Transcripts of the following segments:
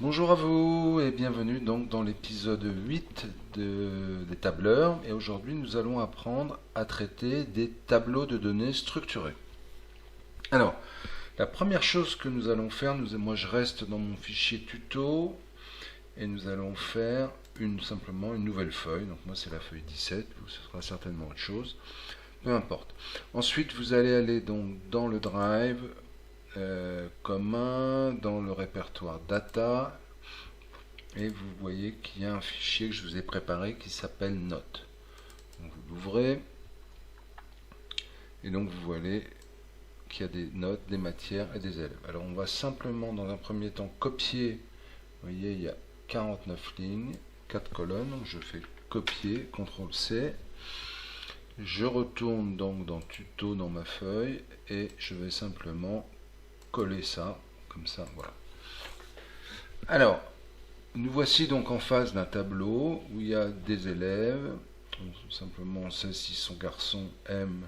Bonjour à vous et bienvenue donc dans l'épisode 8 des tableurs, et aujourd'hui nous allons apprendre à traiter des tableaux de données structurés. Alors, la première chose que nous allons faire, moi je reste dans mon fichier tuto et nous allons faire simplement une nouvelle feuille. Donc moi c'est la feuille 17, vous ce sera certainement autre chose, peu importe. Ensuite vous allez aller donc dans le drive commun, dans le répertoire data, et vous voyez qu'il y a un fichier que je vous ai préparé qui s'appelle notes. Donc vous l'ouvrez et donc vous voyez qu'il y a des notes, des matières et des élèves. Alors on va simplement dans un premier temps copier. Vous voyez, il y a 49 lignes, 4 colonnes. Donc je fais copier, CTRL C. Je retourne donc dans tuto dans ma feuille et je vais simplement coller ça comme ça. Voilà. Alors, nous voici donc en face d'un tableau où il y a des élèves. Donc, simplement on sait s'ils sont garçons M,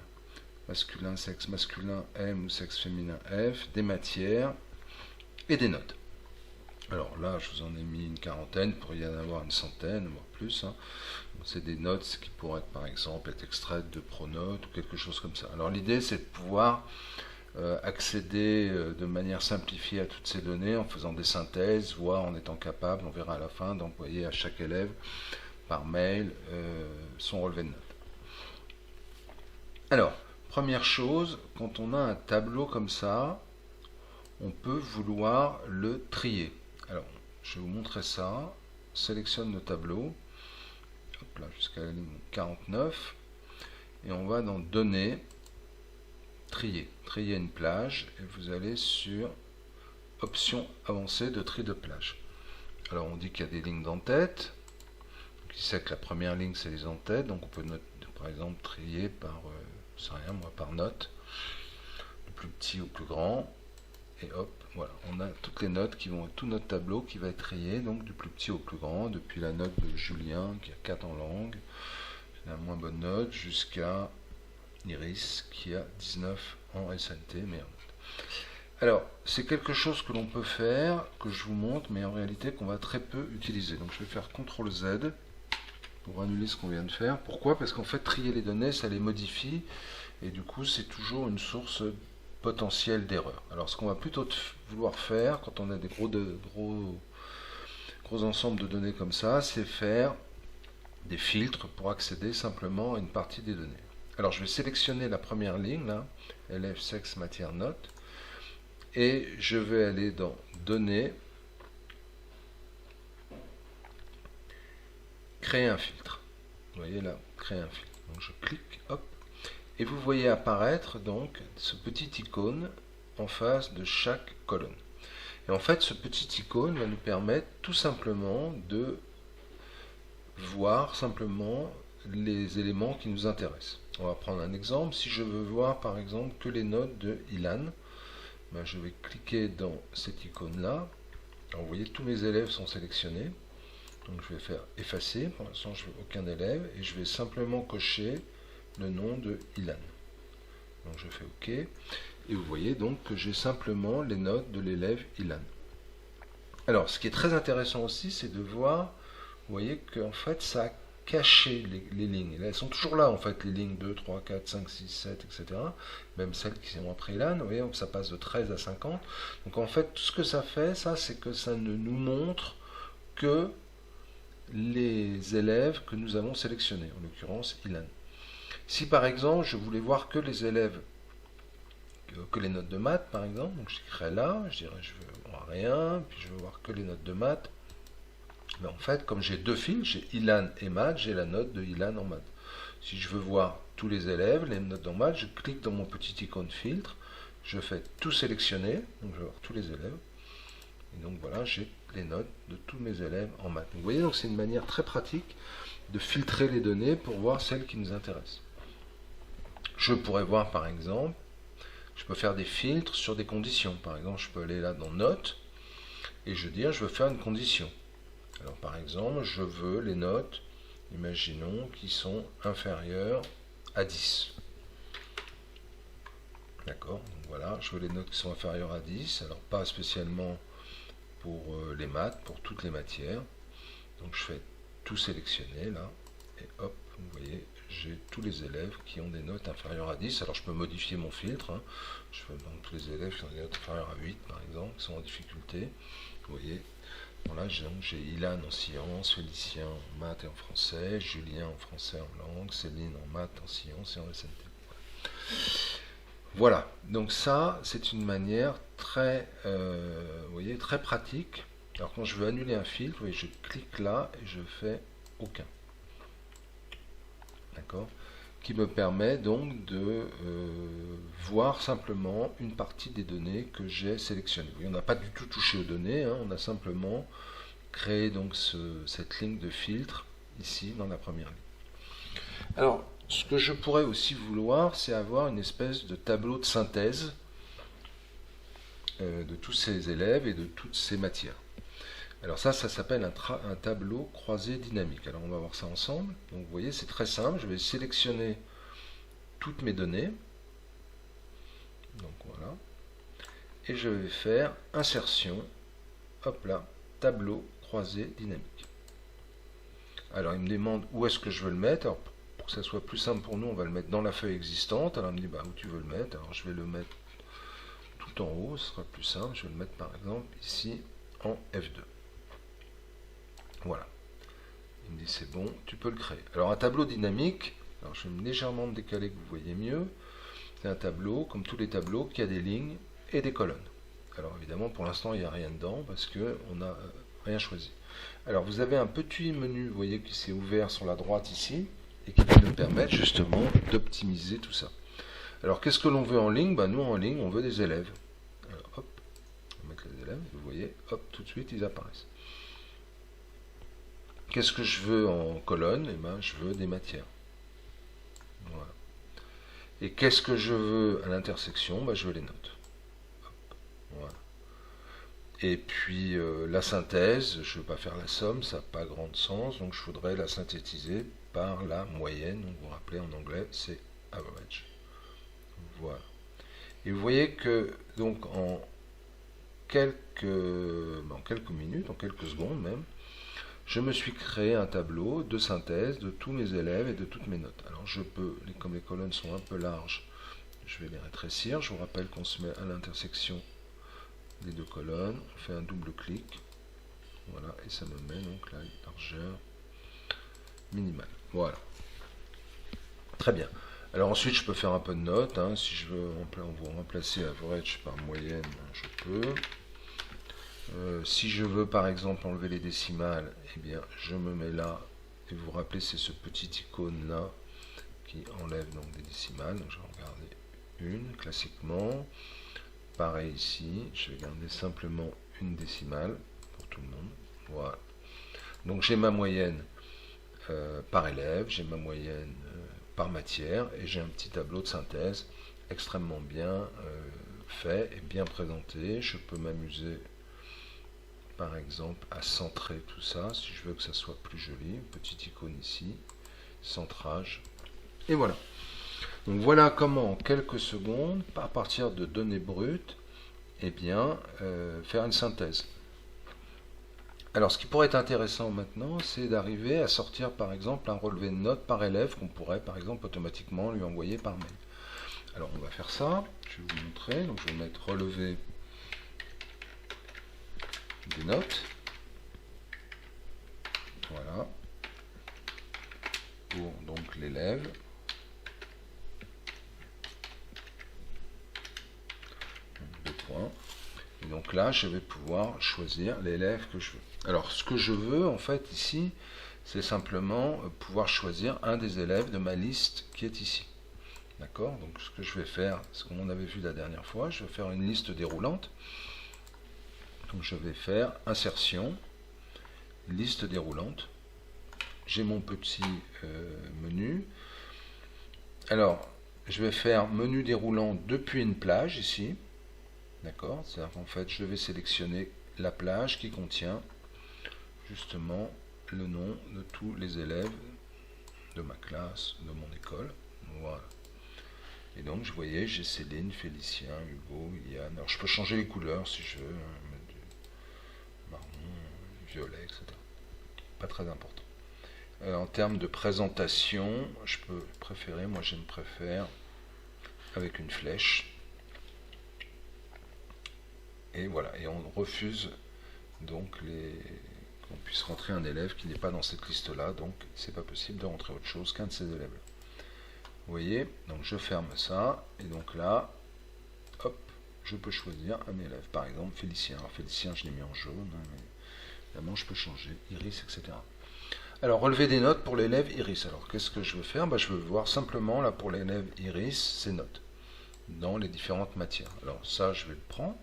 sexe masculin M ou sexe féminin F, des matières et des notes. Alors là, je vous en ai mis une quarantaine, il pourrait y en avoir une centaine, voire plus. C'est des notes qui pourraient par exemple être extraites de Pronote ou quelque chose comme ça. Alors l'idée c'est de pouvoir accéder de manière simplifiée à toutes ces données en faisant des synthèses, voire en étant capable, on verra à la fin, d'envoyer à chaque élève par mail son relevé de notes. Alors, première chose, quand on a un tableau comme ça, on peut vouloir le trier. Alors, je vais vous montrer ça. On sélectionne le tableau, hop là, jusqu'à la ligne 49, et on va dans Données, Trier, trier une plage, et vous allez sur Option avancée de tri de plage. Alors, on dit qu'il y a des lignes d'en-tête. Qui sait que la première ligne c'est les en-têtes, donc on peut par exemple trier par, je sais rien moi, par note, du plus petit au plus grand. Et hop, voilà, on a toutes les notes qui vont, tout notre tableau qui va être trié, donc du plus petit au plus grand, depuis la note de Julien qui a 4 en langue, la moins bonne note, jusqu'à Iris qui a 19 en SNT, mais en note. Alors, c'est quelque chose que l'on peut faire, que je vous montre, mais en réalité qu'on va très peu utiliser. Donc je vais faire CTRL Z pour annuler ce qu'on vient de faire. Pourquoi? Parce qu'en fait, trier les données, ça les modifie, et du coup, c'est toujours une source potentiel d'erreur. Alors ce qu'on va plutôt vouloir faire quand on a des gros ensembles de données comme ça, c'est faire des filtres pour accéder simplement à une partie des données. Alors je vais sélectionner la première ligne là, élève, sexe, matière, note, et je vais aller dans données, créer un filtre. Vous voyez là, créer un filtre. Donc je clique, hop, et vous voyez apparaître donc ce petit icône en face de chaque colonne. Et en fait, ce petit icône va nous permettre tout simplement de voir simplement les éléments qui nous intéressent. On va prendre un exemple. Si je veux voir par exemple que les notes de Ilan, ben je vais cliquer dans cette icône-là. Alors vous voyez, tous mes élèves sont sélectionnés. Donc je vais faire effacer. Pour l'instant, je veux aucun élève et je vais simplement cocher le nom de Ilan. Donc je fais OK. Et vous voyez donc que j'ai simplement les notes de l'élève Ilan. Alors, ce qui est très intéressant aussi, c'est de voir, vous voyez qu'en fait, ça a caché les lignes. Elles sont toujours là, en fait, les lignes 2, 3, 4, 5, 6, 7, etc. Même celles qui sont après Ilan, vous voyez, donc ça passe de 13 à 50. Donc en fait, tout ce que ça fait, ça, c'est que ça ne nous montre que les élèves que nous avons sélectionnés, en l'occurrence Ilan. Si par exemple, je voulais voir que les élèves, que les notes de maths par exemple, donc je cliquerai là, je dirais je veux voir rien, puis je veux voir que les notes de maths. Mais en fait, comme j'ai deux fils, j'ai Ilan et maths, j'ai la note de Ilan en maths. Si je veux voir tous les élèves, les notes en maths, je clique dans mon petit icône filtre, je fais tout sélectionner, donc je vais voir tous les élèves. Et donc voilà, j'ai les notes de tous mes élèves en maths. Vous voyez, donc c'est une manière très pratique de filtrer les données pour voir celles qui nous intéressent. Je pourrais voir par exemple, je peux faire des filtres sur des conditions. Par exemple, je peux aller là dans Notes et je dire je veux faire une condition. Alors par exemple, je veux les notes, imaginons, qui sont inférieures à 10. D'accord, donc voilà, je veux les notes qui sont inférieures à 10. Alors pas spécialement pour les maths, pour toutes les matières. Donc je fais tout sélectionner là, et hop, vous voyez, j'ai tous les élèves qui ont des notes inférieures à 10. Alors je peux modifier mon filtre, hein. Je fais donc tous les élèves qui ont des notes inférieures à 8 par exemple, qui sont en difficulté. Vous voyez, voilà, j'ai Ilan en sciences, Félicien en maths et en français, Julien en français en langue, Céline en maths, en sciences et en SNT. Voilà, donc ça c'est une manière très, vous voyez, très pratique. Alors quand je veux annuler un filtre, vous voyez, je clique là et je fais aucun. D'accord, qui me permet donc de voir simplement une partie des données que j'ai sélectionnées. On n'a pas du tout touché aux données, hein, on a simplement créé donc cette ligne de filtre ici dans la première ligne. Alors, ce que je pourrais aussi vouloir, c'est avoir une espèce de tableau de synthèse de tous ces élèves et de toutes ces matières. Alors ça s'appelle un tableau croisé dynamique. Alors on va voir ça ensemble. Donc vous voyez, c'est très simple. Je vais sélectionner toutes mes données. Donc voilà. Et je vais faire insertion. Hop là, tableau croisé dynamique. Alors il me demande où est-ce que je veux le mettre. Alors pour que ça soit plus simple pour nous, on va le mettre dans la feuille existante. Alors il me dit où tu veux le mettre. Alors je vais le mettre tout en haut, ce sera plus simple. Je vais le mettre par exemple ici en F2. Voilà. Il me dit c'est bon, tu peux le créer. Alors un tableau dynamique, alors je vais légèrement me décaler que vous voyez mieux. C'est un tableau, comme tous les tableaux, qui a des lignes et des colonnes. Alors évidemment pour l'instant il n'y a rien dedans parce qu'on n'a rien choisi. Alors vous avez un petit menu, vous voyez, qui s'est ouvert sur la droite ici et qui va nous permettre justement d'optimiser tout ça. Alors qu'est-ce que l'on veut en ligne? Nous en ligne on veut des élèves. Alors hop, on va mettre les élèves, vous voyez, hop, tout de suite ils apparaissent. Qu'est-ce que je veux en colonne? Je veux des matières. Voilà. Et qu'est-ce que je veux à l'intersection? Je veux les notes. Hop. Voilà. Et puis la synthèse, je ne veux pas faire la somme, ça n'a pas grand sens, donc je voudrais la synthétiser par la moyenne. Donc vous vous rappelez en anglais, c'est average. Voilà. Et vous voyez que donc en quelques minutes, en quelques secondes même, je me suis créé un tableau de synthèse de tous mes élèves et de toutes mes notes. Alors je peux, comme les colonnes sont un peu larges, je vais les rétrécir. Je vous rappelle qu'on se met à l'intersection des deux colonnes. On fait un double clic. Voilà, et ça me met donc la largeur minimale. Voilà. Très bien. Alors ensuite, je peux faire un peu de notes. Hein. Si je veux remplacer average par moyenne, je peux. Si je veux par exemple enlever les décimales, eh bien je me mets là, et vous vous rappelez, c'est ce petit icône là qui enlève donc des décimales. Donc je vais en garder une classiquement. Pareil ici, je vais garder simplement une décimale pour tout le monde. Voilà. Donc j'ai ma moyenne par élève, j'ai ma moyenne par matière, et j'ai un petit tableau de synthèse extrêmement bien fait et bien présenté. Je peux m'amuser par exemple à centrer tout ça, si je veux que ça soit plus joli. Petite icône ici, centrage, et voilà. Donc voilà comment en quelques secondes, à partir de données brutes, faire une synthèse. Alors ce qui pourrait être intéressant maintenant, c'est d'arriver à sortir par exemple un relevé de notes par élève qu'on pourrait par exemple automatiquement lui envoyer par mail. Alors on va faire ça, je vais vous montrer. Donc je vais mettre relevé des notes. Voilà. Pour donc l'élève. Deux points. Et donc là, je vais pouvoir choisir l'élève que je veux. Alors, ce que je veux, en fait, ici, c'est simplement pouvoir choisir un des élèves de ma liste qui est ici. D'accord? Donc, ce que je vais faire, c'est comme on avait vu la dernière fois, je vais faire une liste déroulante. Donc, je vais faire insertion, liste déroulante. J'ai mon petit menu. Alors, je vais faire menu déroulant depuis une plage ici. D'accord? C'est-à-dire qu'en fait, je vais sélectionner la plage qui contient justement le nom de tous les élèves de ma classe, de mon école. Voilà. Et donc, vous voyez, j'ai Céline, Félicien, Hugo, Yann. Alors, je peux changer les couleurs si je veux. violet, etc. Pas très important. En termes de présentation, je peux préférer, moi je me préfère avec une flèche. Et voilà, et on refuse donc qu'on puisse rentrer un élève qui n'est pas dans cette liste-là, donc c'est pas possible de rentrer autre chose qu'un de ces élèves-là. Vous voyez, donc je ferme ça, et donc là, hop, je peux choisir un élève, par exemple Félicien. Alors Félicien, je l'ai mis en jaune, hein, mais évidemment je peux changer, Iris, etc. Alors relever des notes pour l'élève Iris. Alors qu'est-ce que je veux faire? Je veux voir simplement là pour l'élève Iris ses notes dans les différentes matières. Alors ça, je vais le prendre.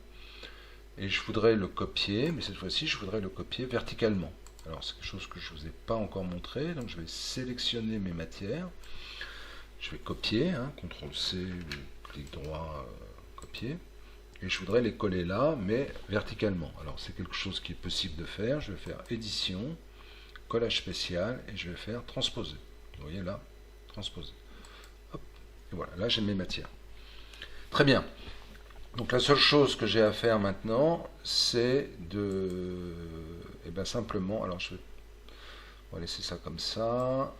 Et je voudrais le copier, mais cette fois-ci, je voudrais le copier verticalement. Alors, c'est quelque chose que je ne vous ai pas encore montré. Donc, je vais sélectionner mes matières. Je vais copier, hein, CTRL-C, clic droit, copier. Et je voudrais les coller là, mais verticalement. Alors, c'est quelque chose qui est possible de faire. Je vais faire édition, collage spécial, et je vais faire transposer. Vous voyez là, transposer. Hop, et voilà, là, j'ai mes matières. Très bien. Donc la seule chose que j'ai à faire maintenant, c'est de, simplement, alors on va laisser ça comme ça,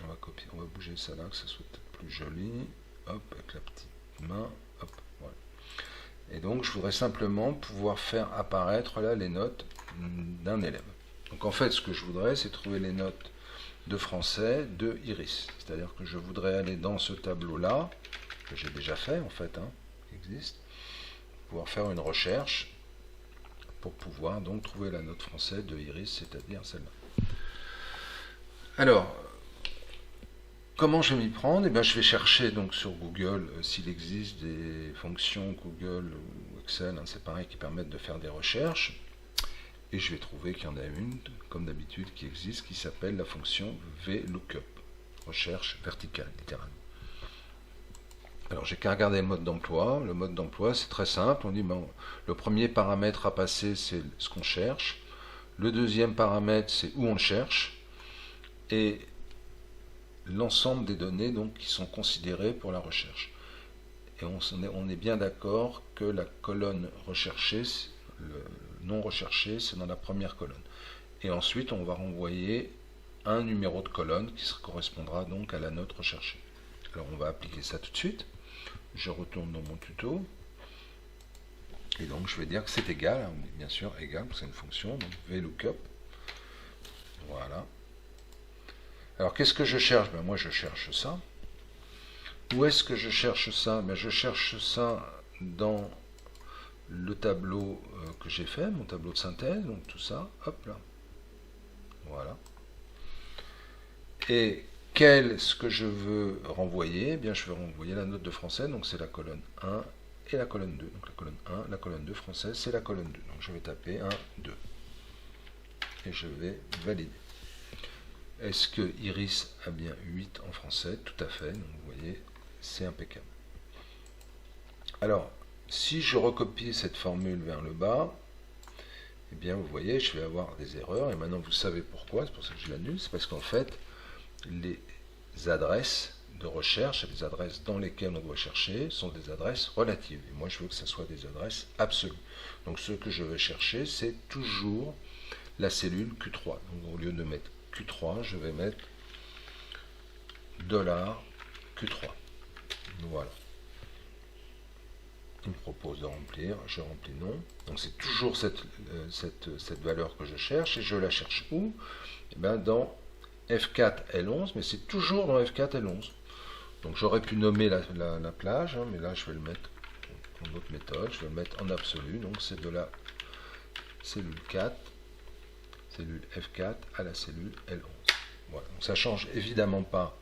on va copier, on va bouger ça là, que ça soit peut-être plus joli, hop, avec la petite main, hop, voilà. Et donc je voudrais simplement pouvoir faire apparaître là les notes d'un élève. Donc en fait, ce que je voudrais, c'est trouver les notes de français de Iris. C'est-à-dire que je voudrais aller dans ce tableau-là, que j'ai déjà fait en fait, hein, existe, pouvoir faire une recherche pour pouvoir donc trouver la note française de Iris, c'est-à-dire celle-là. Alors, comment je vais m'y prendre? Je vais chercher donc sur Google s'il existe des fonctions Google ou Excel, hein, c'est pareil, qui permettent de faire des recherches. Et je vais trouver qu'il y en a une, comme d'habitude, qui existe, qui s'appelle la fonction VLOOKUP, recherche verticale, littéralement. Alors j'ai qu'à regarder le mode d'emploi. Le mode d'emploi, c'est très simple. On dit le premier paramètre à passer, c'est ce qu'on cherche. Le deuxième paramètre, c'est où on le cherche. Et l'ensemble des données donc, qui sont considérées pour la recherche. Et on est bien d'accord que la colonne recherchée, le non recherché, c'est dans la première colonne. Et ensuite, on va renvoyer un numéro de colonne qui correspondra donc à la note recherchée. Alors on va appliquer ça tout de suite. Je retourne dans mon tuto. Et donc je vais dire que c'est égal, hein, bien sûr égal, parce que c'est une fonction, donc VLOOKUP. Voilà. Alors qu'est-ce que je cherche? Moi je cherche ça. Où est-ce que je cherche ça? Je cherche ça dans le tableau que j'ai fait, mon tableau de synthèse, donc tout ça, hop là. Voilà. Et qu'est-ce que je veux renvoyer? Je veux renvoyer la note de français, donc c'est la colonne 1 et la colonne 2. Donc la colonne 1, la colonne 2 française, c'est la colonne 2. Donc je vais taper 1, 2. Et je vais valider. Est-ce que Iris a bien 8 en français? Tout à fait. Donc vous voyez, c'est impeccable. Alors, si je recopie cette formule vers le bas, vous voyez, je vais avoir des erreurs. Et maintenant, vous savez pourquoi. C'est pour ça que je l'annule. C'est parce qu'en fait, les adresses de recherche, les adresses dans lesquelles on doit chercher, sont des adresses relatives. Et moi, je veux que ce soit des adresses absolues. Donc, ce que je vais chercher, c'est toujours la cellule Q3. Donc, au lieu de mettre Q3, je vais mettre $Q3. Voilà. Il me propose de remplir, je remplis non. Donc c'est toujours cette valeur que je cherche, et je la cherche où? Dans F4 L11, mais c'est toujours dans F4 L11. Donc j'aurais pu nommer la plage, hein, mais là je vais le mettre en autre méthode, je vais le mettre en absolu, donc c'est de la cellule 4, cellule F4 à la cellule L11. Voilà. Donc ça change évidemment pas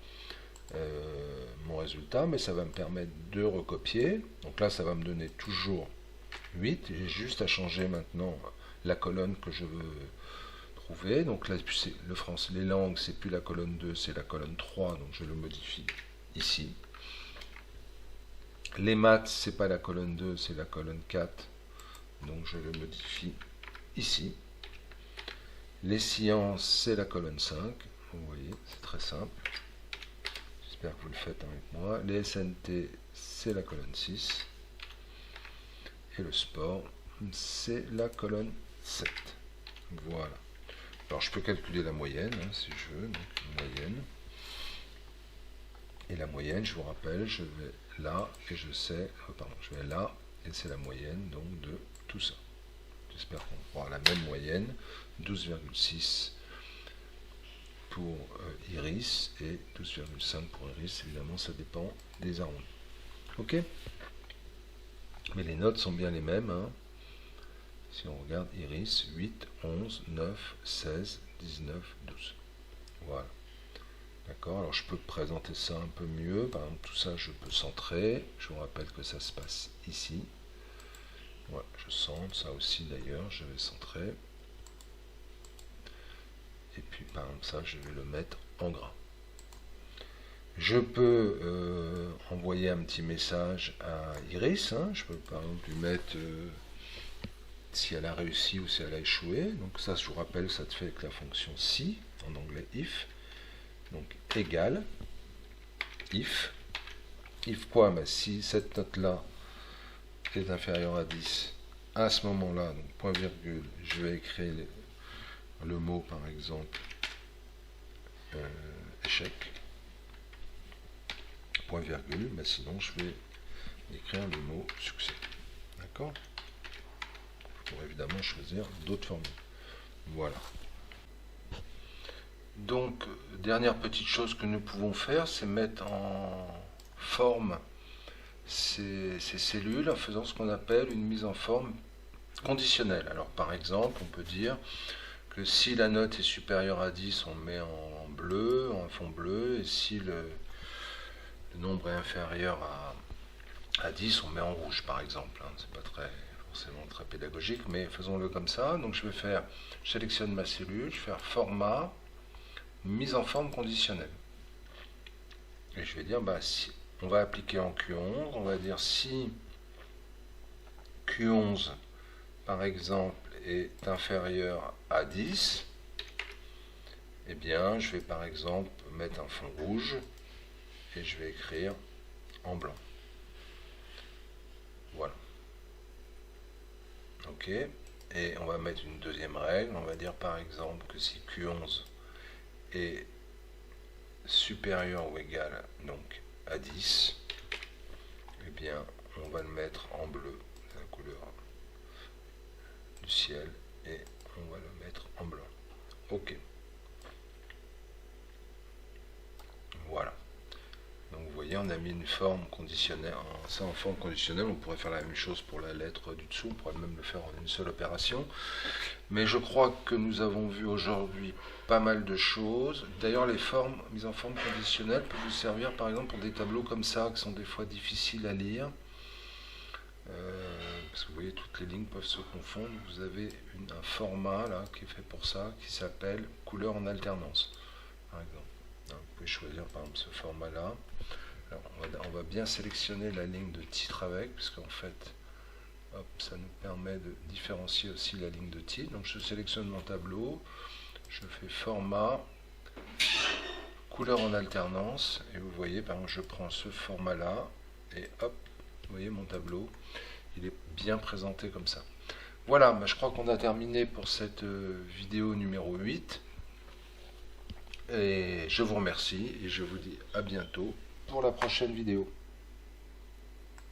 mon résultat, mais ça va me permettre de recopier. Donc là ça va me donner toujours 8. J'ai juste à changer maintenant la colonne que je veux trouver. Donc là le français, les langues, c'est plus la colonne 2, c'est la colonne 3, donc je le modifie ici. Les maths, c'est pas la colonne 2, c'est la colonne 4, donc je le modifie ici. Les sciences, c'est la colonne 5, vous voyez, c'est très simple. J'espère que vous le faites avec moi. Les SNT, c'est la colonne 6. Et le sport, c'est la colonne 7. Voilà. Alors je peux calculer la moyenne, hein, si je veux, donc moyenne. Et la moyenne, je vous rappelle, je vais là, et je sais, pardon, je vais là, et c'est la moyenne donc de tout ça. J'espère qu'on aura la même moyenne, 12,6 pour Iris et 12,5 pour Iris. Évidemment, ça dépend des arrondis. Ok? Mais les notes sont bien les mêmes. Hein. Si on regarde Iris, 8, 11, 9, 16, 19, 12. Voilà. D'accord? Alors je peux présenter ça un peu mieux. Par exemple, tout ça, je peux centrer. Je vous rappelle que ça se passe ici. Ouais, je centre. Ça aussi, d'ailleurs, je vais centrer. Et puis, par exemple, ça, je vais le mettre en gras. Je peux envoyer un petit message à Iris. Hein. Je peux, par exemple, lui mettre... si elle a réussi ou si elle a échoué. Donc ça, je vous rappelle, ça te fait avec la fonction si, en anglais if. Donc égal, if quoi? Bah, si cette note-là est inférieure à 10, à ce moment-là, donc point virgule, je vais écrire le mot, par exemple, échec. Point virgule, mais sinon je vais écrire le mot succès. D'accord? Pour évidemment choisir d'autres formules. Voilà. Donc, dernière petite chose que nous pouvons faire, c'est mettre en forme ces cellules en faisant ce qu'on appelle une mise en forme conditionnelle. Alors, par exemple, on peut dire que si la note est supérieure à 10, on met en bleu, en fond bleu, et si le nombre est inférieur à 10, on met en rouge, par exemple. Hein. C'est pas forcément très pédagogique, mais faisons-le comme ça. Donc je sélectionne ma cellule, je vais faire format, mise en forme conditionnelle. Et je vais dire, bah, si on va appliquer en Q11, on va dire si Q11, par exemple, est inférieur à 10, eh bien, je vais par exemple mettre un fond rouge et je vais écrire en blanc. Voilà. Ok. Et on va mettre une deuxième règle. On va dire par exemple que si Q11 est supérieur ou égal donc à 10, eh bien on va le mettre en bleu, la couleur du ciel, et on va le mettre en blanc. Ok. Voilà. Donc vous voyez, on a mis une forme conditionnelle. Ça, en forme conditionnelle, on pourrait faire la même chose pour la lettre du dessous, on pourrait même le faire en une seule opération. Mais je crois que nous avons vu aujourd'hui pas mal de choses. D'ailleurs, les formes mises en forme conditionnelle peuvent vous servir par exemple pour des tableaux comme ça, qui sont des fois difficiles à lire. Parce que vous voyez, toutes les lignes peuvent se confondre. Vous avez un format là qui est fait pour ça, qui s'appelle couleur en alternance, par exemple. Vous pouvez choisir par exemple ce format là. Alors, on va bien sélectionner la ligne de titre avec, puisqu'en fait hop, ça nous permet de différencier aussi la ligne de titre. Donc je sélectionne mon tableau, je fais format, couleur en alternance, et vous voyez par exemple je prends ce format là et hop, vous voyez mon tableau, il est bien présenté comme ça. Voilà, bah, je crois qu'on a terminé pour cette vidéo numéro 8. Et je vous remercie et je vous dis à bientôt pour la prochaine vidéo.